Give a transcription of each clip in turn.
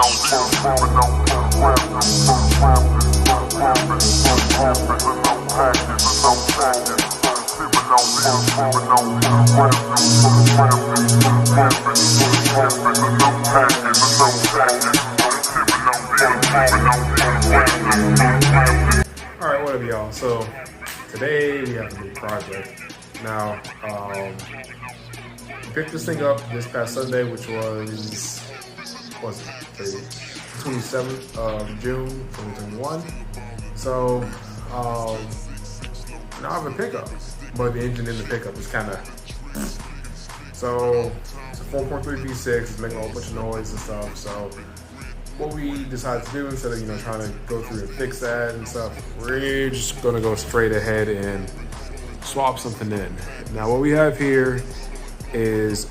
Alright, what up y'all? So today we have a new project. Now, we picked this thing up this past Sunday, which was the 27th of June, 2021. So now I have a pickup, but the engine in the pickup is kind of, so it's a 4.3 V6, it's making a whole bunch of noise and stuff. So what we decided to do, instead of trying to go through and fix that and stuff, we're just gonna go straight ahead and swap something in. Now what we have here is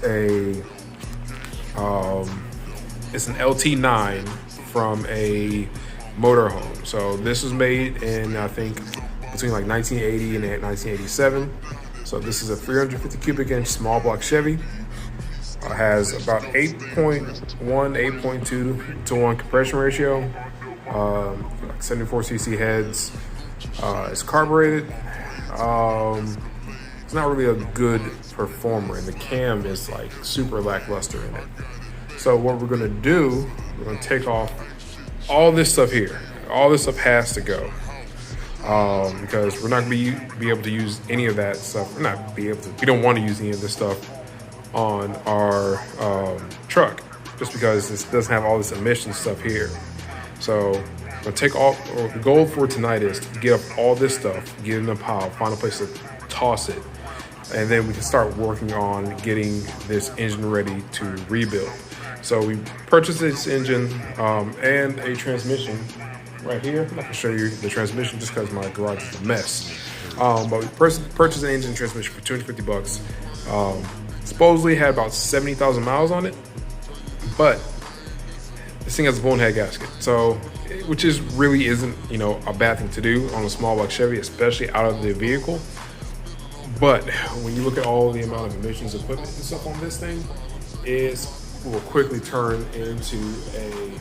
it's an LT9 from a motorhome. So this was made in, I think, between like 1980 and 1987. So this is a 350 cubic inch small block Chevy. Has about 8.1, 8.2 to 1 compression ratio, like 74 cc heads. It's carbureted. It's not really a good performer, and the cam is like super lackluster in it. So what we're gonna do, we're gonna take off all this stuff here. All this stuff has to go, because we're not gonna be able to use any of that stuff. We don't want to use any of this stuff on our truck, just because this doesn't have all this emission stuff here. So I'm gonna take all, or the goal for tonight is to get up all this stuff, get it in a pile, find a place to toss it, and then we can start working on getting this engine ready to rebuild. So we purchased this engine and a transmission right here. I'm not gonna show you the transmission just because my garage is a mess. But we purchased an engine and transmission for $250. Supposedly had about 70,000 miles on it, but this thing has a bonehead gasket. So, which really isn't, a bad thing to do on a small block Chevy, especially out of the vehicle. But when you look at all the amount of emissions, equipment and stuff on this thing, it will quickly turn into a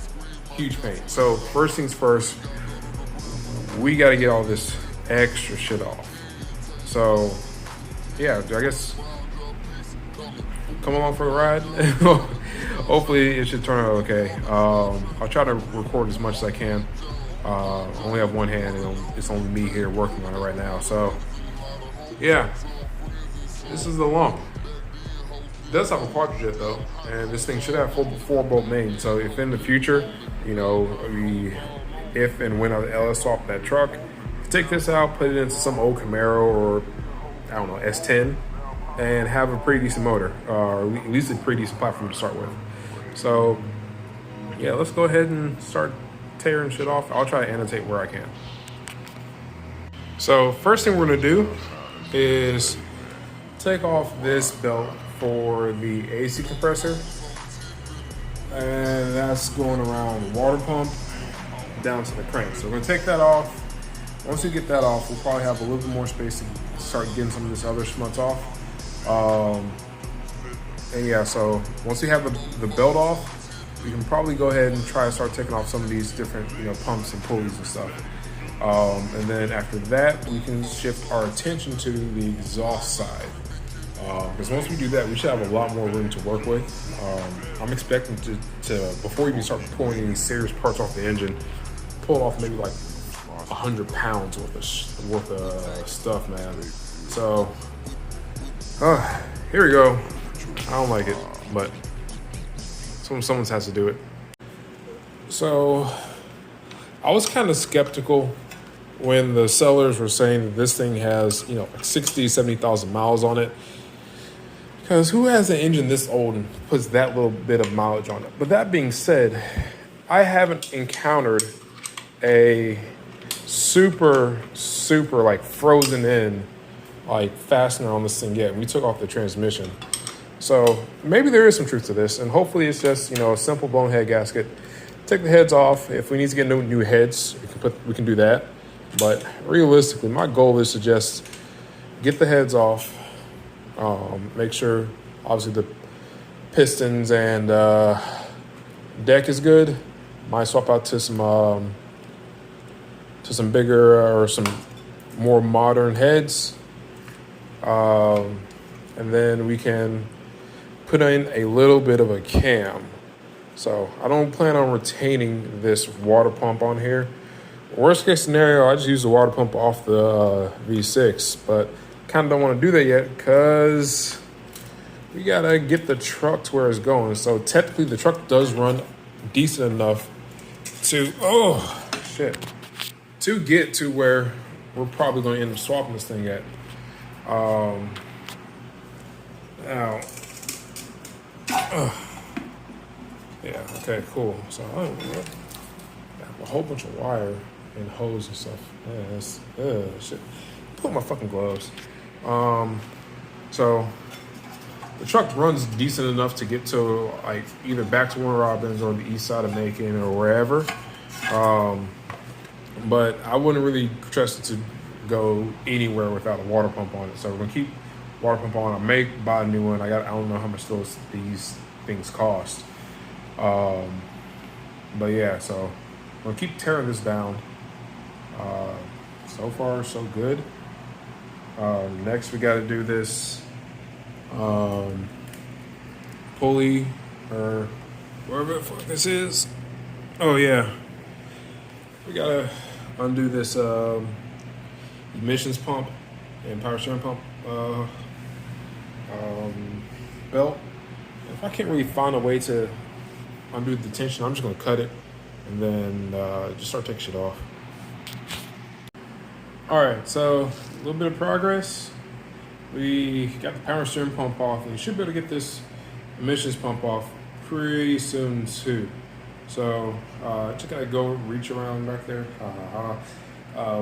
huge pain. So first things first, we got to get all this extra shit off. So yeah, I guess come along for the ride. Hopefully it should turn out okay. I'll try to record as much as I can. I only have one hand and it's only me here working on it right now. So yeah, this is the lump. It does have a quad jet though, and this thing should have four bolt main. So if in the future, if and when I LS swap that truck, take this out, put it into some old Camaro or I don't know, S10, and have a pretty decent motor, or at least a pretty decent platform to start with. So yeah, let's go ahead and start tearing shit off. I'll try to annotate where I can. So first thing we're gonna do is take off this belt for the AC compressor, and that's going around the water pump down to the crank. So we're gonna take that off. Once we get that off, we'll probably have a little bit more space to start getting some of this other schmutz off. And yeah, so once we have the belt off, we can probably go ahead and try to start taking off some of these different pumps and pulleys and stuff. And then after that, we can shift our attention to the exhaust side. Because once we do that, we should have a lot more room to work with. I'm expecting to before we even start pulling any serious parts off the engine, pull off maybe like 100 pounds worth of stuff, man. So here we go. I don't like it, but someone has to do it. So I was kind of skeptical when the sellers were saying that this thing has, like 60, 70,000 miles on it. Because who has an engine this old and puts that little bit of mileage on it? But that being said, I haven't encountered a super like frozen in like fastener on this thing yet. We took off the transmission. So maybe there is some truth to this, and hopefully it's just, a simple bonehead gasket. Take the heads off. If we need to get new heads, we can do that. But realistically, my goal is to just get the heads off, make sure obviously the pistons and deck is good, Might swap out to some bigger or some more modern heads. And then we can put in a little bit of a cam. So I don't plan on retaining this water pump on here. Worst case scenario, I just use the water pump off the V6, but kind of don't want to do that yet because we gotta get the truck to where it's going. So technically the truck does run decent enough to, to get to where we're probably going to end up swapping this thing at. Now, yeah, okay, cool. So I have a whole bunch of wire and hose and stuff. Yeah, that's shit. Put my fucking gloves. So the truck runs decent enough to get to like either back to Warner Robins or the east side of Macon or wherever. But I wouldn't really trust it to go anywhere without a water pump on it. So we're gonna keep water pump on. I may buy a new one. I don't know how much these things cost. But yeah, so we'll keep tearing this down. So far, so good. Next, we got to do this pulley or wherever the fuck this is. Oh yeah, we gotta undo this emissions pump and power steering pump belt. If I can't really find a way to undo the tension, I'm just gonna cut it and then just start taking shit off. All right, so a little bit of progress. We got the power steering pump off, and you should be able to get this emissions pump off pretty soon too. So just gotta go reach around back there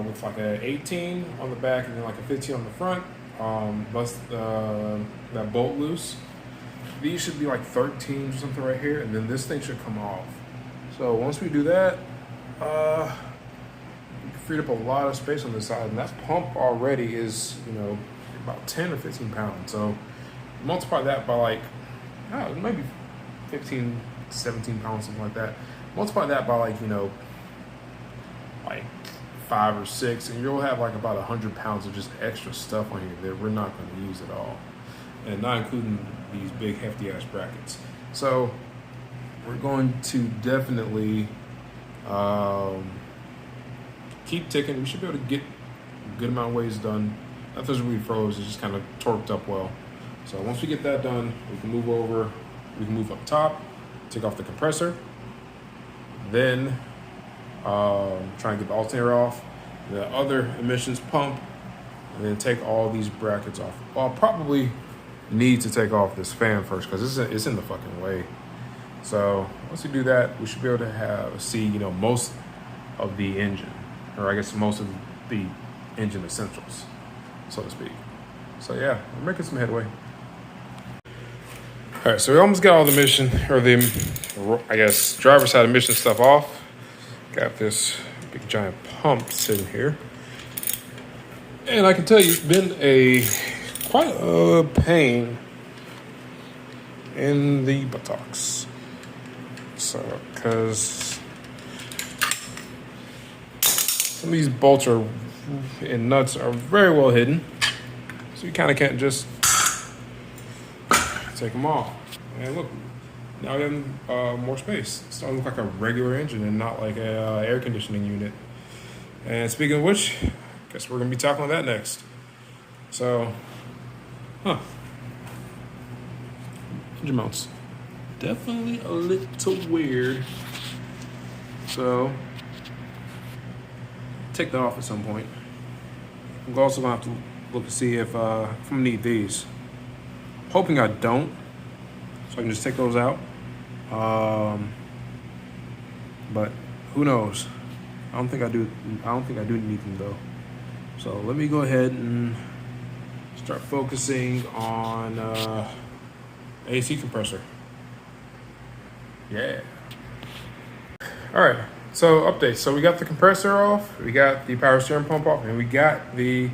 with like a 18 on the back and then like a 15 on the front. Bust that bolt loose. These should be like 13s or something right here, and then this thing should come off. So once we do that, we freed up a lot of space on this side, and that pump already is, about 10 or 15 pounds. So multiply that by like, maybe 15, 17 pounds, something like that. Multiply that by like 5 or 6, and you'll have like about 100 pounds of just extra stuff on here that we're not going to use at all, and not including these big hefty ass brackets. So we're going to definitely keep ticking. We should be able to get a good amount of ways done. Nothing's really froze, it's just kind of torqued up well. So once we get that done, we can move over, we can move up top, take off the compressor, then try and get the alternator off, the other emissions pump, and then take all these brackets off. Well, I'll probably need to take off this fan first because it's in the fucking way. So once we do that, we should be able to see most of the engine, or I guess most of the engine essentials, so to speak. So yeah, we're making some headway. All right, so we almost got all the driver's side emission stuff off. Got this big giant pump sitting here. And I can tell you it's been quite a pain in the buttocks. So, because some of these bolts and nuts are very well hidden. So you kind of can't just take them off. And look, now we have more space. It's starting to look like a regular engine and not like a air conditioning unit. And speaking of which, I guess we're gonna be talking about that next. So, engine mounts. Definitely a little weird. So, take that off at some point. I'm also gonna have to look to see if I'm gonna need these. Hoping I don't, so I can just take those out. But who knows? I don't think I do need them though. So let me go ahead and start focusing on AC compressor. Yeah. All right. So updates. So we got the compressor off, we got the power steering pump off, and we got the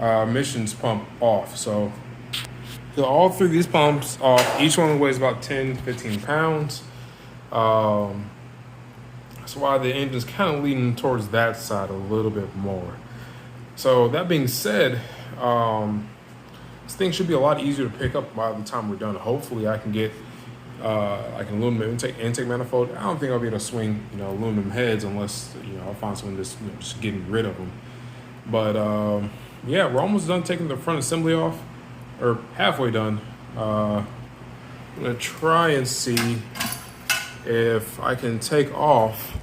emissions pump off. So all three of these pumps off. Each one weighs about 10, 15 pounds. That's why the engine's kind of leaning towards that side a little bit more. So that being said, this thing should be a lot easier to pick up by the time we're done. Hopefully I can get like an aluminum intake manifold. I don't think I'll be able to swing, aluminum heads unless, I'll find someone that's just getting rid of them. But yeah, we're almost done taking the front assembly off, or halfway done. I'm gonna try and see if I can take off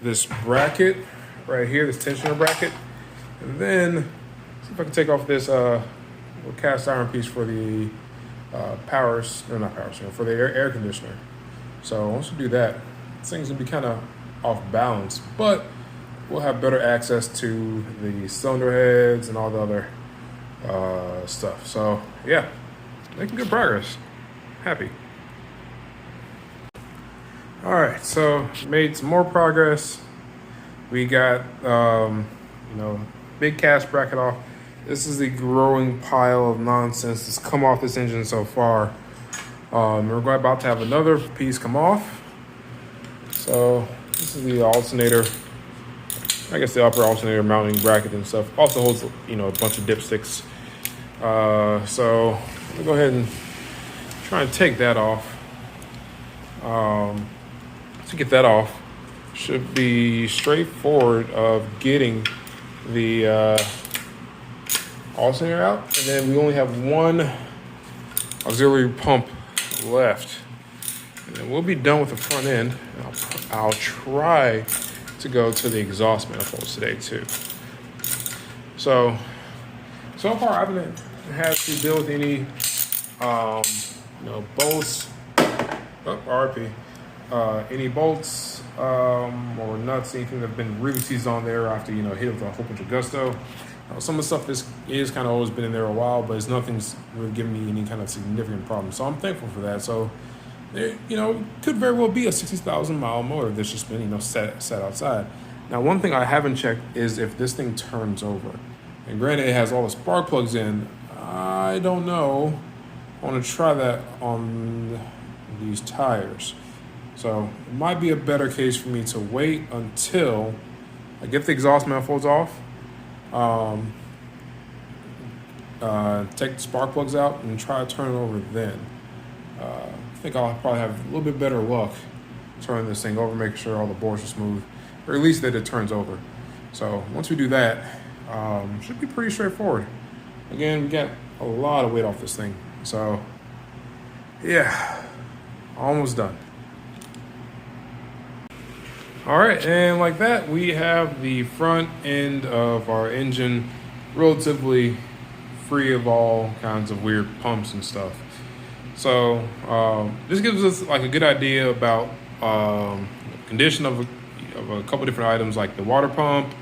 this bracket right here, this tensioner bracket, and then see if I can take off this cast iron piece for the for the air conditioner. So once we do that, things will be kind of off balance, but we'll have better access to the cylinder heads and all the other stuff. So yeah, making good progress. Happy. All right, so made some more progress. We got big cast bracket off. This is the growing pile of nonsense that's come off this engine so far. We're about to have another piece come off. So this is the alternator. I guess the upper alternator mounting bracket and stuff. Also holds, a bunch of dipsticks. So I'm gonna go ahead and try and take that off. To get that off, should be straightforward of getting the alternator out, and then we only have one auxiliary pump left, and then we'll be done with the front end. I'll try to go to the exhaust manifolds today too. So far I haven't had to deal with any bolts, RP, any bolts or nuts, anything that's been really seized on there after hit with a whole bunch of gusto. Some of the stuff is kind of always been in there a while, but nothing's really given me any kind of significant problem. So I'm thankful for that. So, it could very well be a 60,000 mile motor that's just been, set outside. Now, one thing I haven't checked is if this thing turns over. And granted, it has all the spark plugs in. I don't know. I want to try that on these tires. So it might be a better case for me to wait until I get the exhaust manifolds off. Take the spark plugs out and try to turn it over then. I think I'll probably have a little bit better luck turning this thing over, making sure all the bores are smooth, or at least that it turns over. So once we do that, should be pretty straightforward. Again, we got a lot of weight off this thing. So yeah, almost done. All right, and like that, we have the front end of our engine relatively free of all kinds of weird pumps and stuff. So this gives us like a good idea about condition of a couple different items, like the water pump,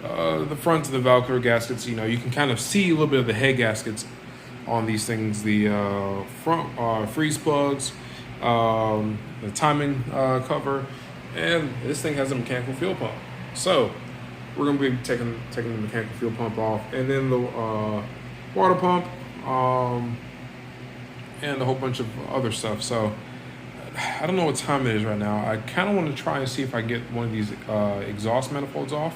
the fronts of the Valkyrie gaskets. You can kind of see a little bit of the head gaskets on these things, the front freeze plugs, the timing cover. And this thing has a mechanical fuel pump. So we're going to be taking the mechanical fuel pump off, and then the water pump, and a whole bunch of other stuff. So I don't know what time it is right now. I kind of want to try and see if I get one of these exhaust manifolds off,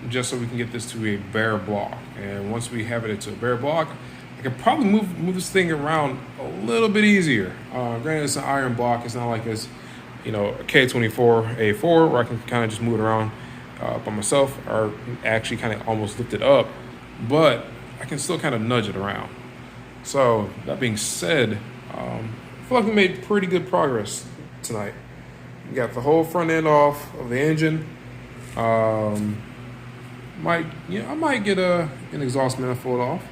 just so we can get this to a bare block. And once we have it to a bare block, I could probably move this thing around a little bit easier. Granted, it's an iron block. It's not like it's a K24A4 where I can kind of just move it around by myself, or actually kind of almost lift it up, but I can still kind of nudge it around. So that being said, I feel like we made pretty good progress tonight. We got the whole front end off of the engine. I might get an exhaust manifold off.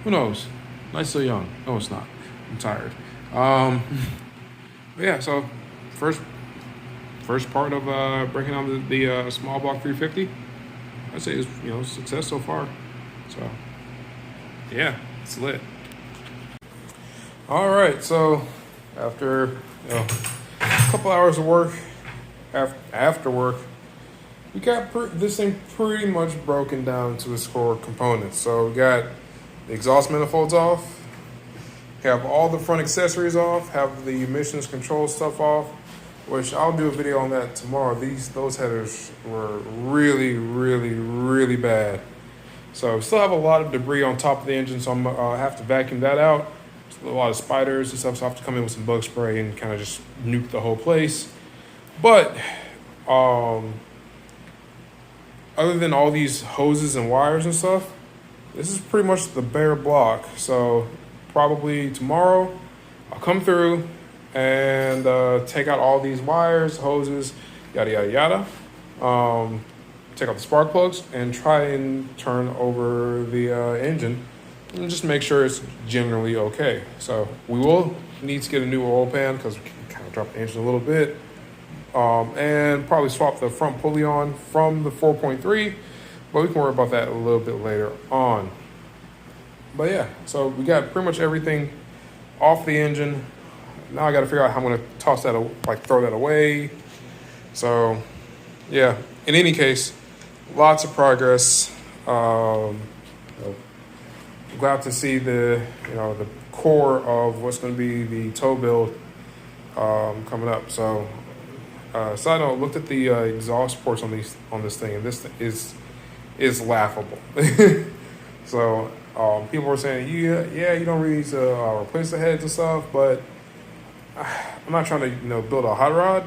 Who knows? Night's still young. No, it's not. I'm tired. Yeah, so first part of breaking down the small block 350, I'd say is success so far. So yeah, it's lit. All right, so after a couple hours of work, after work, we got this thing pretty much broken down to its core components. So we got the exhaust manifolds off, have all the front accessories off, have the emissions control stuff off, which I'll do a video on that tomorrow. Those headers were really, really, really bad. So still have a lot of debris on top of the engine, so I'm have to vacuum that out. There's a lot of spiders and stuff, so I have to come in with some bug spray and kind of just nuke the whole place. But other than all these hoses and wires and stuff, this is pretty much the bare block. So probably tomorrow I'll come through and take out all these wires, hoses, yada, yada, yada. Take out the spark plugs and try and turn over the engine and just make sure it's generally okay. So we will need to get a new oil pan because we kind of dropped the engine a little bit. And probably swap the front pulley on from the 4.3, but we can worry about that a little bit later on. But yeah, so we got pretty much everything off the engine. Now I got to figure out how I'm going to toss that, throw that away. So yeah, in any case, lots of progress. Glad to see the core of what's going to be the tow build coming up. So side note, looked at the exhaust ports on this thing, and this is laughable. So people were saying, yeah, you don't really need to replace the heads and stuff, but I'm not trying to build a hot rod,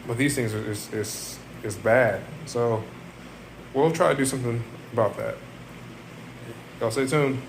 but these things is bad. So we'll try to do something about that. Y'all stay tuned.